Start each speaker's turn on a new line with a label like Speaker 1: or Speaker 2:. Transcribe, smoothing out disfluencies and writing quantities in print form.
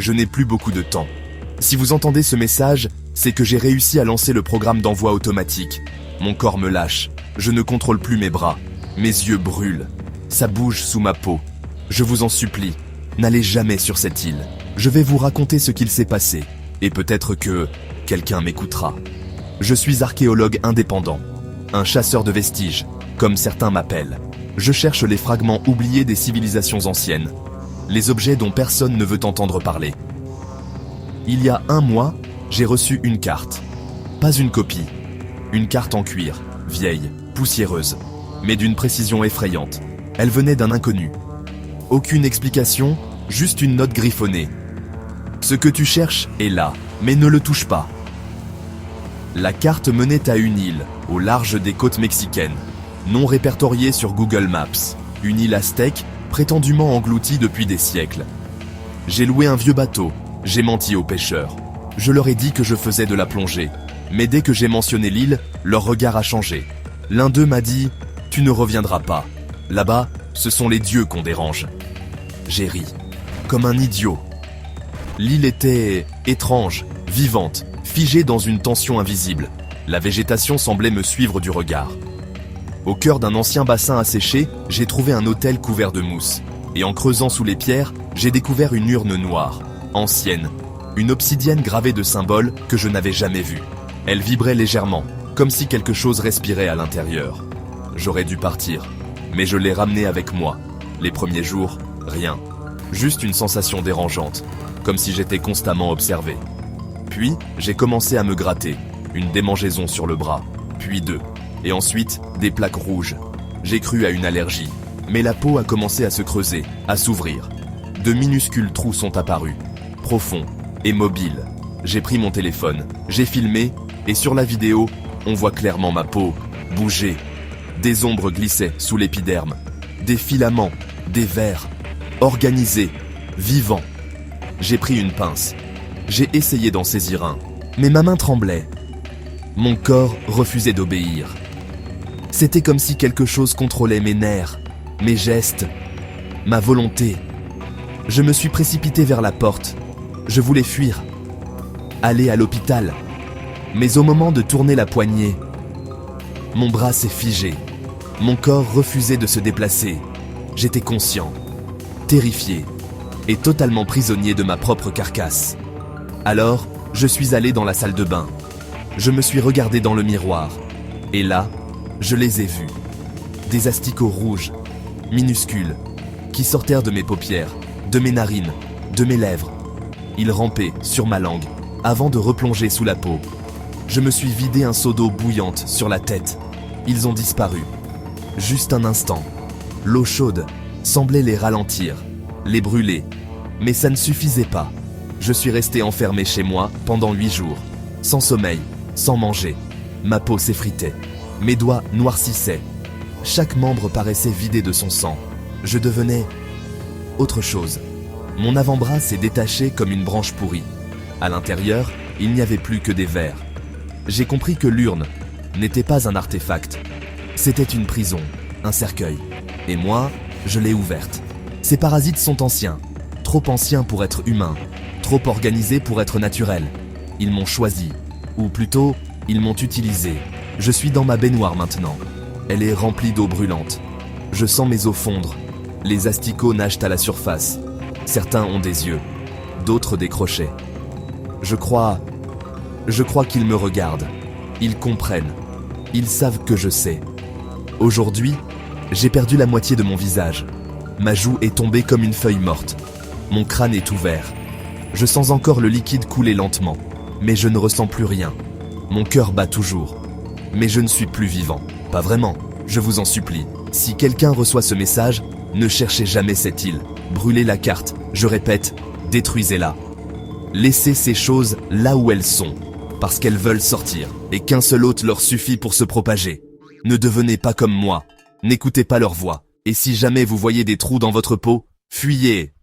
Speaker 1: Je n'ai plus beaucoup de temps. Si vous entendez ce message, c'est que j'ai réussi à lancer le programme d'envoi automatique. Mon corps me lâche. Je ne contrôle plus mes bras. Mes yeux brûlent. Ça bouge sous ma peau. Je vous en supplie, n'allez jamais sur cette île. Je vais vous raconter ce qu'il s'est passé. Et peut-être que quelqu'un m'écoutera. Je suis archéologue indépendant. Un chasseur de vestiges, comme certains m'appellent. Je cherche les fragments oubliés des civilisations anciennes. Les objets dont personne ne veut entendre parler. Il y a 1 mois, j'ai reçu une carte. Pas une copie. Une carte en cuir, vieille, poussiéreuse, mais d'une précision effrayante. Elle venait d'un inconnu. Aucune explication, juste une note griffonnée. Ce que tu cherches est là, mais ne le touche pas. La carte menait à une île, au large des côtes mexicaines, non répertoriée sur Google Maps. Une île aztèque, prétendument engloutie depuis des siècles. J'ai loué un vieux bateau, j'ai menti aux pêcheurs. Je leur ai dit que je faisais de la plongée. Mais dès que j'ai mentionné l'île, leur regard a changé. L'un d'eux m'a dit « Tu ne reviendras pas. Là-bas, ce sont les dieux qu'on dérange. » J'ai ri, comme un idiot. L'île était étrange, vivante, figée dans une tension invisible. La végétation semblait me suivre du regard. Au cœur d'un ancien bassin asséché, j'ai trouvé un autel couvert de mousse. Et en creusant sous les pierres, j'ai découvert une urne noire, ancienne, une obsidienne gravée de symboles que je n'avais jamais vus. Elle vibrait légèrement, comme si quelque chose respirait à l'intérieur. J'aurais dû partir, mais je l'ai ramenée avec moi. Les premiers jours, rien. Juste une sensation dérangeante, comme si j'étais constamment observé. Puis, j'ai commencé à me gratter, une démangeaison sur le bras, puis 2. Et ensuite, des plaques rouges. J'ai cru à une allergie, mais la peau a commencé à se creuser, à s'ouvrir. De minuscules trous sont apparus, profonds et mobiles. J'ai pris mon téléphone, j'ai filmé, et sur la vidéo, on voit clairement ma peau bouger. Des ombres glissaient sous l'épiderme, des filaments, des vers, organisés, vivants. J'ai pris une pince. J'ai essayé d'en saisir un, mais ma main tremblait. Mon corps refusait d'obéir. C'était comme si quelque chose contrôlait mes nerfs, mes gestes, ma volonté. Je me suis précipité vers la porte. Je voulais fuir, aller à l'hôpital. Mais au moment de tourner la poignée, mon bras s'est figé. Mon corps refusait de se déplacer. J'étais conscient, terrifié et totalement prisonnier de ma propre carcasse. Alors, je suis allé dans la salle de bain. Je me suis regardé dans le miroir. Et là, je les ai vus. Des asticots rouges, minuscules, qui sortèrent de mes paupières, de mes narines, de mes lèvres. Ils rampaient sur ma langue, avant de replonger sous la peau. Je me suis vidé un seau d'eau bouillante sur la tête. Ils ont disparu. Juste un instant. L'eau chaude semblait les ralentir, les brûler. Mais ça ne suffisait pas. Je suis resté enfermé chez moi pendant 8 jours. Sans sommeil, sans manger. Ma peau s'effritait. Mes doigts noircissaient. Chaque membre paraissait vidé de son sang. Je devenais autre chose. Mon avant-bras s'est détaché comme une branche pourrie. À l'intérieur, il n'y avait plus que des vers. J'ai compris que l'urne n'était pas un artefact. C'était une prison, un cercueil. Et moi, je l'ai ouverte. Ces parasites sont anciens. Trop anciens pour être humains. Trop organisés pour être naturels. Ils m'ont choisi. Ou plutôt, ils m'ont utilisé. Je suis dans ma baignoire maintenant. Elle est remplie d'eau brûlante. Je sens mes os fondre. Les asticots nagent à la surface. Certains ont des yeux, d'autres des crochets. Je crois qu'ils me regardent. Ils comprennent. Ils savent que je sais. Aujourd'hui, j'ai perdu la moitié de mon visage. Ma joue est tombée comme une feuille morte. Mon crâne est ouvert. Je sens encore le liquide couler lentement, mais je ne ressens plus rien. Mon cœur bat toujours. Mais je ne suis plus vivant. Pas vraiment, je vous en supplie. Si quelqu'un reçoit ce message, ne cherchez jamais cette île. Brûlez la carte, je répète, détruisez-la. Laissez ces choses là où elles sont, parce qu'elles veulent sortir, et qu'un seul hôte leur suffit pour se propager. Ne devenez pas comme moi, n'écoutez pas leur voix, et si jamais vous voyez des trous dans votre peau, fuyez.